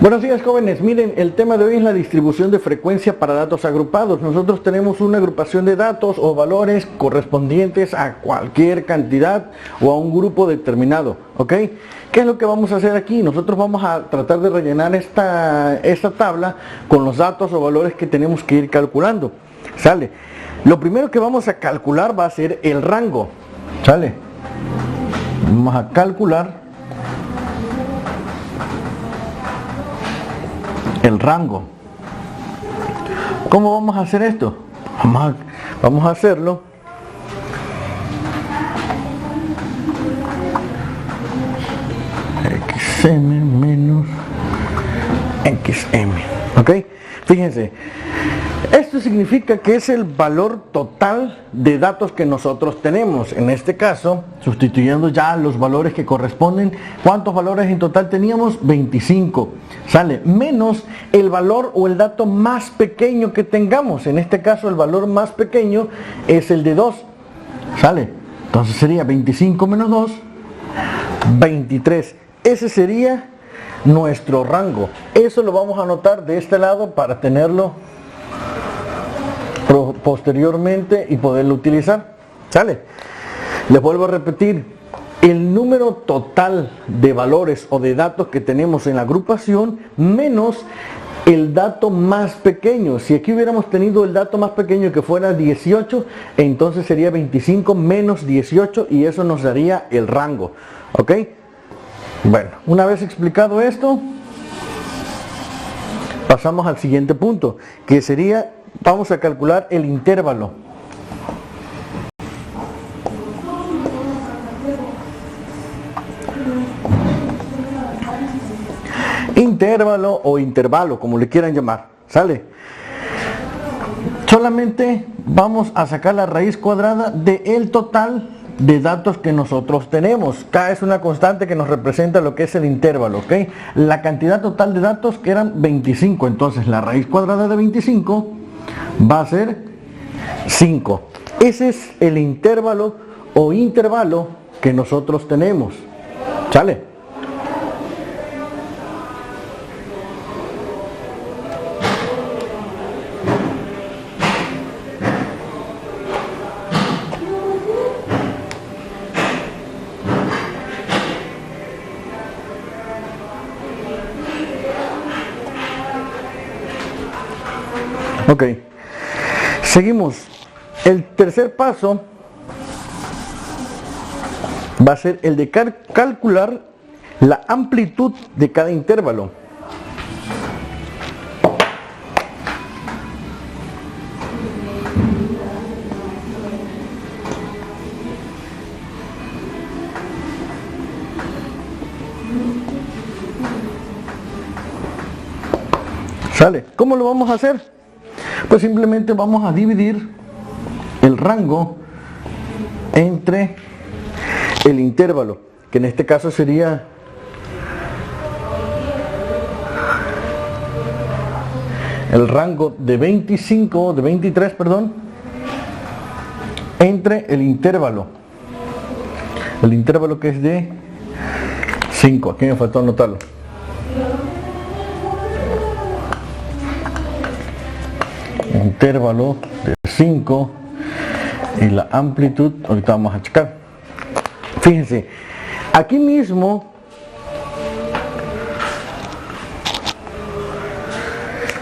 Buenos días, jóvenes. Miren, el tema de hoy es la distribución de frecuencia para datos agrupados. Nosotros tenemos una agrupación de datos o valores correspondientes a cualquier cantidad o a un grupo determinado, ¿ok? ¿Qué es lo que vamos a hacer aquí? Nosotros vamos a tratar de rellenar esta tabla con los datos o valores que tenemos que ir calculando, ¿sale? Lo primero que vamos a calcular va a ser el rango, ¿sale? Vamos a calcular el rango. ¿Cómo vamos a hacer esto? Vamos a hacerlo xm menos xm, ¿ok? Fíjense, esto significa que es el valor total de datos que nosotros tenemos. En este caso, sustituyendo ya los valores que corresponden, ¿cuántos valores en total teníamos? 25, ¿sale? Menos el valor o el dato más pequeño que tengamos. En este caso, el valor más pequeño es el de 2, ¿sale? Entonces sería 25 menos 2, 23. Ese sería nuestro rango. Eso lo vamos a anotar de este lado para tenerlo posteriormente y poderlo utilizar, ¿sale? Les vuelvo a repetir, el número total de valores o de datos que tenemos en la agrupación menos el dato más pequeño. Si aquí hubiéramos tenido el dato más pequeño que fuera 18, entonces sería 25 menos 18 y eso nos daría el rango, ¿ok? Bueno, una vez explicado esto, pasamos al siguiente punto, que sería, vamos a calcular el intervalo. Intervalo o intervalo, como le quieran llamar, ¿sale? Solamente vamos a sacar la raíz cuadrada del total de datos que nosotros tenemos. K es una constante que nos representa lo que es el intervalo, ¿ok? La cantidad total de datos que eran 25, entonces la raíz cuadrada de 25 va a ser 5. Ese es el intervalo o intervalo que nosotros tenemos, ¿sale? Ok, seguimos. El tercer paso va a ser el de calcular la amplitud de cada intervalo. ¿Sale? ¿Cómo lo vamos a hacer? Pues simplemente vamos a dividir el rango entre el intervalo, que en este caso sería el rango de 23, perdón, entre el intervalo que es de 5. Aquí me faltó anotarlo. Intervalo de 5 y la amplitud, ahorita vamos a checar. Fíjense, aquí mismo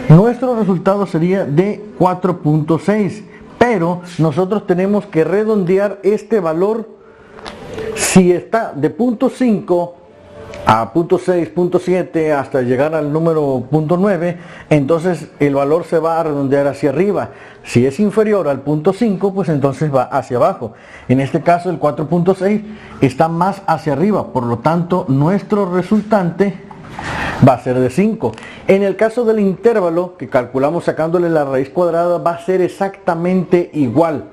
nuestro resultado sería de 4.6, pero nosotros tenemos que redondear este valor. Si está de 0.5 a 0.6, 0.7 hasta llegar al número 0.9, entonces el valor se va a redondear hacia arriba. Si es inferior al 0.5, pues entonces va hacia abajo. En este caso el 4.6 está más hacia arriba, por lo tanto nuestro resultante va a ser de 5. En el caso del intervalo, que calculamos sacándole la raíz cuadrada, va a ser exactamente igual,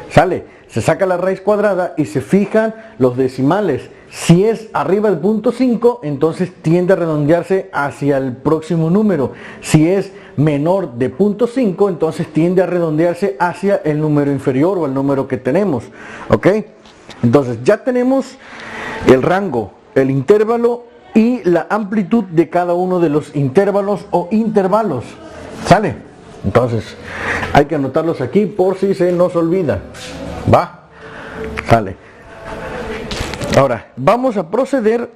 ¿sale? Se saca la raíz cuadrada y se fijan los decimales. Si es arriba del 0.5, entonces tiende a redondearse hacia el próximo número. Si es menor de 0.5, entonces tiende a redondearse hacia el número inferior o el número que tenemos, ¿ok? Entonces ya tenemos el rango, el intervalo y la amplitud de cada uno de los intervalos o intervalos. ¿Sale? Entonces, hay que anotarlos aquí por si se nos olvida. ¿Va? Sale. Ahora, vamos a proceder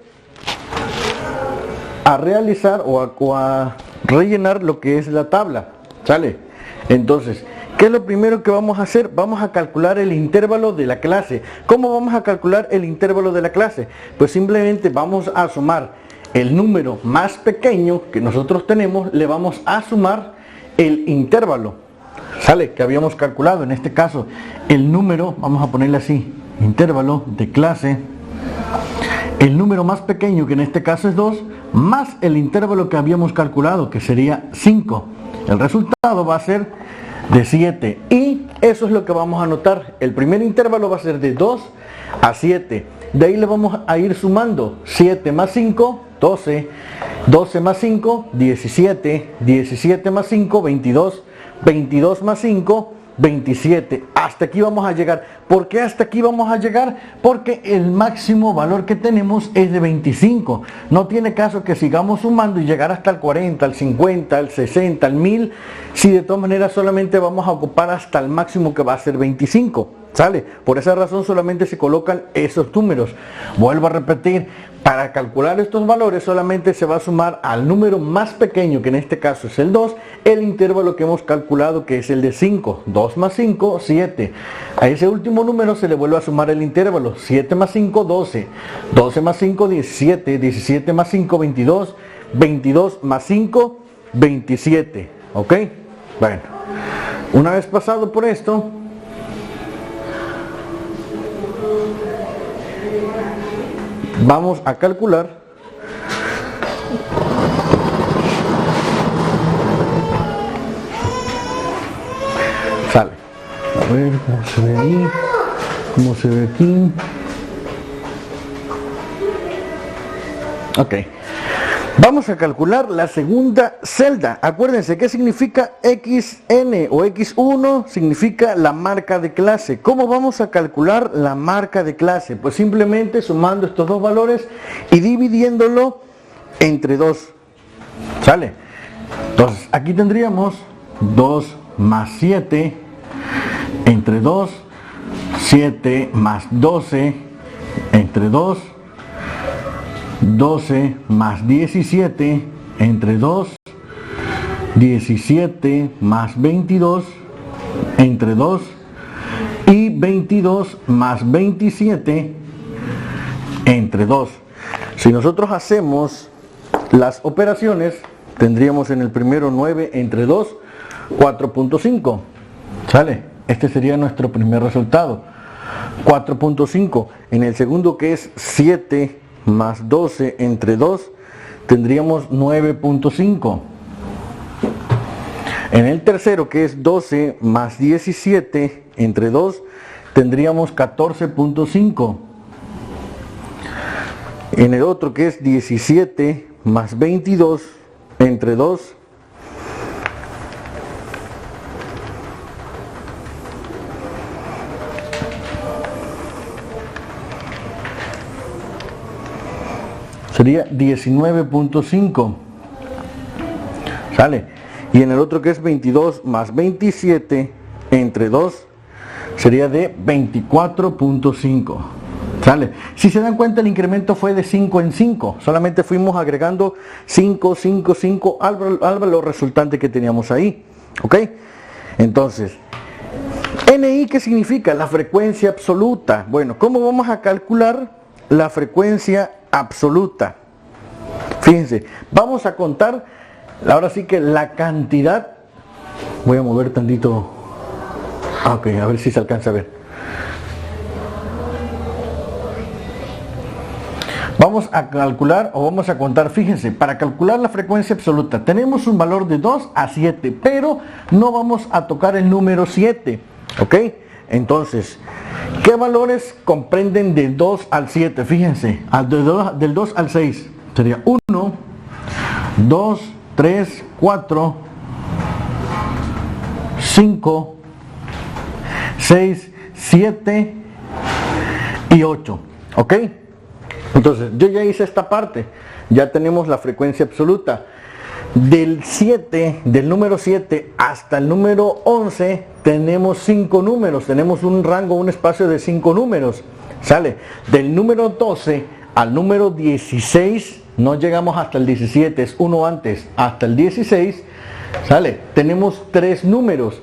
a realizar o a rellenar lo que es la tabla. ¿Sale? Entonces, ¿qué es lo primero que vamos a hacer? Vamos a calcular el intervalo de la clase. ¿Cómo vamos a calcular el intervalo de la clase? Pues simplemente vamos a sumar el número más pequeño que nosotros tenemos, le vamos a sumar el intervalo, ¿sale? Que habíamos calculado. En este caso, el número, vamos a ponerle así, intervalo de clase, el número más pequeño, que en este caso es 2, más el intervalo que habíamos calculado, que sería 5. El resultado va a ser de 7, y eso es lo que vamos a anotar. El primer intervalo va a ser de 2 a 7. De ahí le vamos a ir sumando 7 más 5, 12, 12 más 5, 17, 17 más 5, 22, 22 más 5, 27. Hasta aquí vamos a llegar. ¿Por qué hasta aquí vamos a llegar? Porque el máximo valor que tenemos es de 25. No tiene caso que sigamos sumando y llegar hasta el 40, el 50, el 60, el 1000, si de todas maneras solamente vamos a ocupar hasta el máximo que va a ser 25. ¿Sale? Por esa razón solamente se colocan esos números. Vuelvo a repetir, para calcular estos valores solamente se va a sumar al número más pequeño, que en este caso es el 2, el intervalo que hemos calculado, que es el de 5. 2 más 5, 7. A ese último número se le vuelve a sumar el intervalo. 7 más 5, 12. 12 más 5, 17. 17 más 5, 22. 22 más 5, 27. ¿Ok? Bueno, una vez pasado por esto, vamos a calcular sale. A ver cómo se ve ahí, cómo se ve aquí. Ok, vamos a calcular la segunda celda. Acuérdense, ¿qué significa XN o X1? Significa la marca de clase. ¿Cómo vamos a calcular la marca de clase? Pues simplemente sumando estos dos valores y dividiéndolo entre 2. ¿Sale? Entonces, aquí tendríamos 2 más 7 entre 2, 7 más 12 entre 2, 12 más 17 entre 2, 17 más 22 entre 2 y 22 más 27 entre 2. Si nosotros hacemos las operaciones, tendríamos en el primero 9 entre 2, 4.5. ¿Sale? Este sería nuestro primer resultado, 4.5. En el segundo, que es 7 más 12 entre 2, tendríamos 9.5. En el tercero, que es 12 más 17 entre 2, tendríamos 14.5. En el otro, que es 17 más 22 entre 2, sería 19.5. ¿Sale? Y en el otro, que es 22 más 27 entre 2, sería de 24.5. ¿Sale? Si se dan cuenta, el incremento fue de 5 en 5. Solamente fuimos agregando 5, 5, 5 al valor resultante que teníamos ahí. ¿Ok? Entonces, NI, ¿qué significa? La frecuencia absoluta. Bueno, ¿cómo vamos a calcular la frecuencia absoluta? Fíjense, vamos a contar ahora sí que la cantidad. Voy a mover tantito. Ok, a ver si se alcanza a ver. Vamos a calcular o vamos a contar, fíjense, para calcular la frecuencia absoluta tenemos un valor de 2 a 7, pero no vamos a tocar el número 7, ¿ok? Entonces, ¿qué valores comprenden de 2 al 7? Fíjense, del 2 al 6 sería 1, 2, 3, 4, 5, 6, 7 y 8, ¿ok? Entonces, yo ya hice esta parte, ya tenemos la frecuencia absoluta. Del número 7 hasta el número 11 tenemos 5 números, tenemos un rango, un espacio de 5 números, ¿sale? Del número 12 al número 16, no llegamos hasta el 17, es uno antes, hasta el 16, ¿sale? Tenemos 3 números.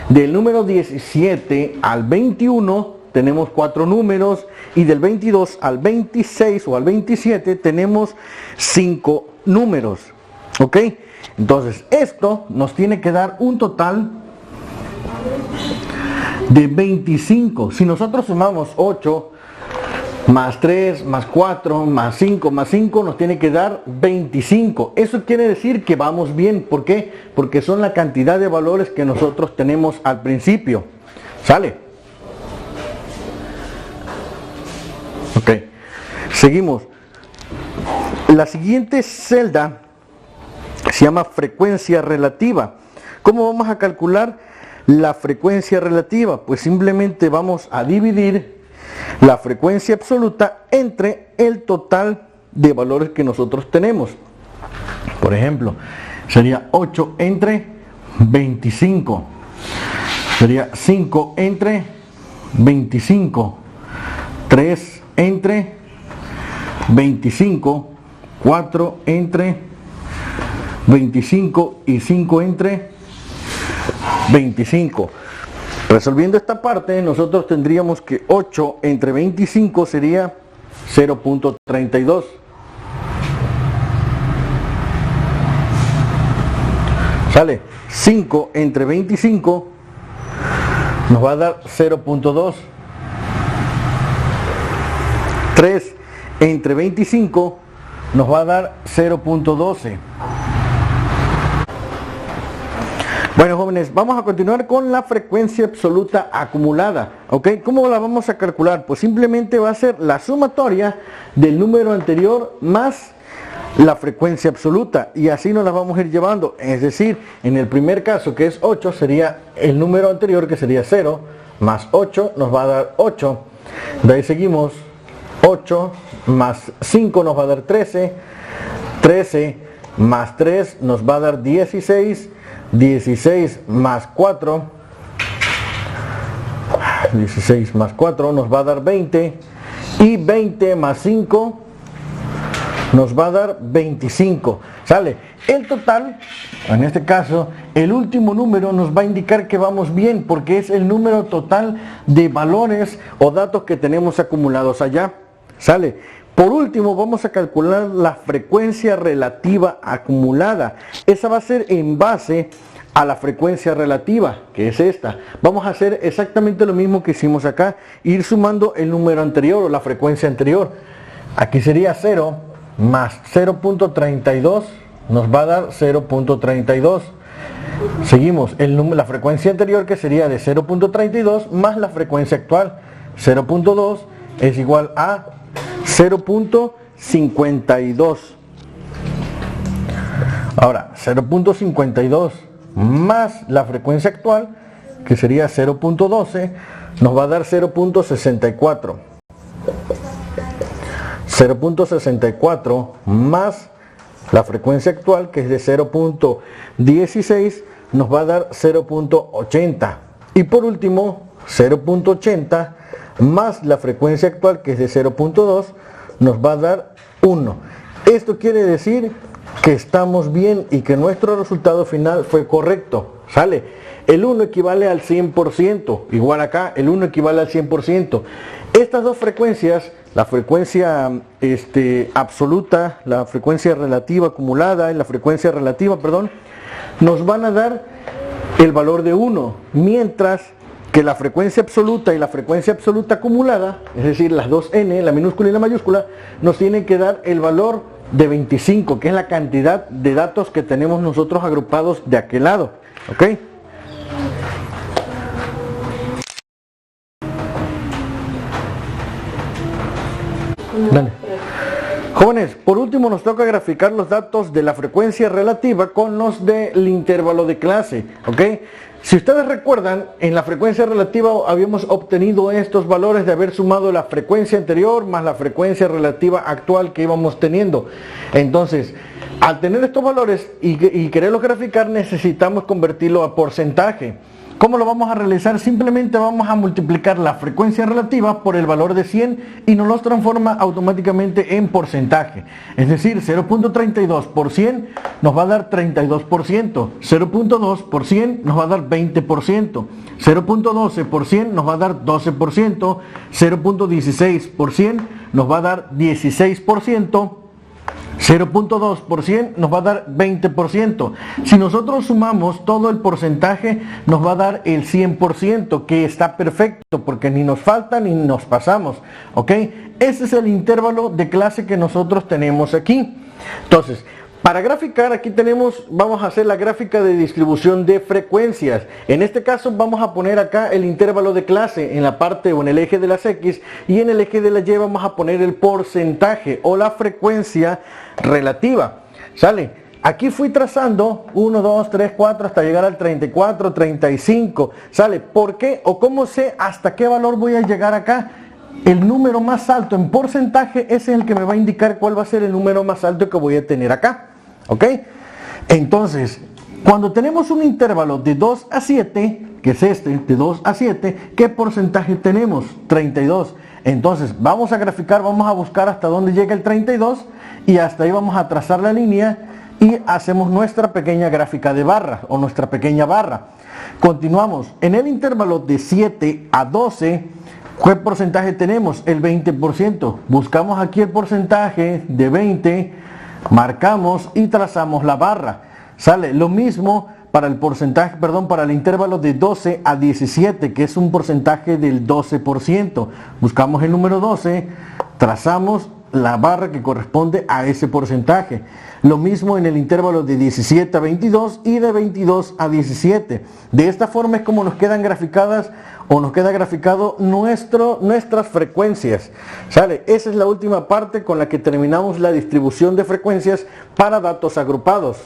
Del número 17 al 21 tenemos 4 números, y del 22 al 26 o al 27 tenemos 5 números. ¿Ok? Entonces, esto nos tiene que dar un total de 25. Si nosotros sumamos 8 más 3 más 4 más 5 más 5, nos tiene que dar 25. Eso quiere decir que vamos bien. ¿Por qué? Porque son la cantidad de valores que nosotros tenemos al principio. ¿Sale? Ok. Seguimos. La siguiente celda se llama frecuencia relativa. ¿Cómo vamos a calcular la frecuencia relativa? Pues simplemente vamos a dividir la frecuencia absoluta entre el total de valores que nosotros tenemos. Por ejemplo, sería 8 entre 25. Sería 5 entre 25. 3 entre 25. 4 entre 25 y 5 entre 25. Resolviendo esta parte, nosotros tendríamos que 8 entre 25 sería 0.32. ¿Sale? 5 entre 25 nos va a dar 0.2. 3 entre 25 nos va a dar 0.12. Bueno, jóvenes, vamos a continuar con la frecuencia absoluta acumulada. ¿Ok? ¿Cómo la vamos a calcular? Pues simplemente va a ser la sumatoria del número anterior más la frecuencia absoluta, y así nos la vamos a ir llevando. Es decir, en el primer caso, que es 8, sería el número anterior, que sería 0, más 8 nos va a dar 8. De ahí seguimos, 8 más 5 nos va a dar 13. 13 más 3 nos va a dar 16. 16 más 4, 16 más 4 nos va a dar 20, y 20 más 5 nos va a dar 25. ¿Sale? El total, en este caso, el último número nos va a indicar que vamos bien, porque es el número total de valores o datos que tenemos acumulados allá. ¿Sale? Por último, vamos a calcular la frecuencia relativa acumulada. Esa va a ser en base a la frecuencia relativa, que es esta. Vamos a hacer exactamente lo mismo que hicimos acá, ir sumando el número anterior o la frecuencia anterior. Aquí sería 0 más 0.32 nos va a dar 0.32. Seguimos, la frecuencia anterior, que sería de 0.32 más la frecuencia actual, 0.2 es igual a 0.52. Ahora, 0.52 más la frecuencia actual, que sería 0.12, nos va a dar 0.64. 0.64 más la frecuencia actual, que es de 0.16, nos va a dar 0.80. Y por último, 0.80 más la frecuencia actual, que es de 0.2, nos va a dar 1. Esto quiere decir que estamos bien y que nuestro resultado final fue correcto. ¿Sale? El 1 equivale al 100%, igual acá, el 1 equivale al 100%. Estas dos frecuencias, la frecuencia absoluta, la frecuencia relativa acumulada y la frecuencia relativa, perdón, nos van a dar el valor de 1, mientras que la frecuencia absoluta y la frecuencia absoluta acumulada, es decir, las dos n, la minúscula y la mayúscula, nos tienen que dar el valor de 25, que es la cantidad de datos que tenemos nosotros agrupados de aquel lado. ¿Ok? Dale. Jóvenes, por último nos toca graficar los datos de la frecuencia relativa con los del intervalo de clase. ¿Ok? Si ustedes recuerdan, en la frecuencia relativa habíamos obtenido estos valores de haber sumado la frecuencia anterior más la frecuencia relativa actual que íbamos teniendo. Entonces, al tener estos valores y quererlos graficar, necesitamos convertirlo a porcentaje. ¿Cómo lo vamos a realizar? Simplemente vamos a multiplicar la frecuencia relativa por el valor de 100 y nos los transforma automáticamente en porcentaje. Es decir, 0.32 por 100 nos va a dar 32%, 0.2 por 100 nos va a dar 20%, 0.12 por 100 nos va a dar 12%, 0.16 por 100 nos va a dar 16%, 0.2 por 100 nos va a dar 20%. Si nosotros sumamos todo el porcentaje, nos va a dar el 100%, que está perfecto porque ni nos falta ni nos pasamos. ¿Ok? Ese es el intervalo de clase que nosotros tenemos aquí. Entonces, para graficar, aquí vamos a hacer la gráfica de distribución de frecuencias. En este caso vamos a poner acá el intervalo de clase en la parte o en el eje de las X, y en el eje de la Y vamos a poner el porcentaje o la frecuencia relativa. ¿Sale? Aquí fui trazando 1, 2, 3, 4 hasta llegar al 34, 35. ¿Sale? ¿Por qué o cómo sé hasta qué valor voy a llegar acá? El número más alto en porcentaje es el que me va a indicar cuál va a ser el número más alto que voy a tener acá. ¿Ok? Entonces, cuando tenemos un intervalo de 2 a 7, que es este, de 2 a 7, ¿qué porcentaje tenemos? 32. Entonces, vamos a graficar, vamos a buscar hasta dónde llega el 32 y hasta ahí vamos a trazar la línea y hacemos nuestra pequeña gráfica de barra o nuestra pequeña barra. Continuamos. En el intervalo de 7 a 12, ¿qué porcentaje tenemos? El 20%. Buscamos aquí el porcentaje de 20, marcamos y trazamos la barra. Sale lo mismo para el porcentaje, para el intervalo de 12 a 17, que es un porcentaje del 12%. Buscamos el número 12, trazamos la barra que corresponde a ese porcentaje. Lo mismo en el intervalo de 17 a 22 y de 22 a 17. De esta forma es como nos quedan graficadas o nos queda graficado nuestras frecuencias. ¿Sale? Esa es la última parte con la que terminamos la distribución de frecuencias para datos agrupados.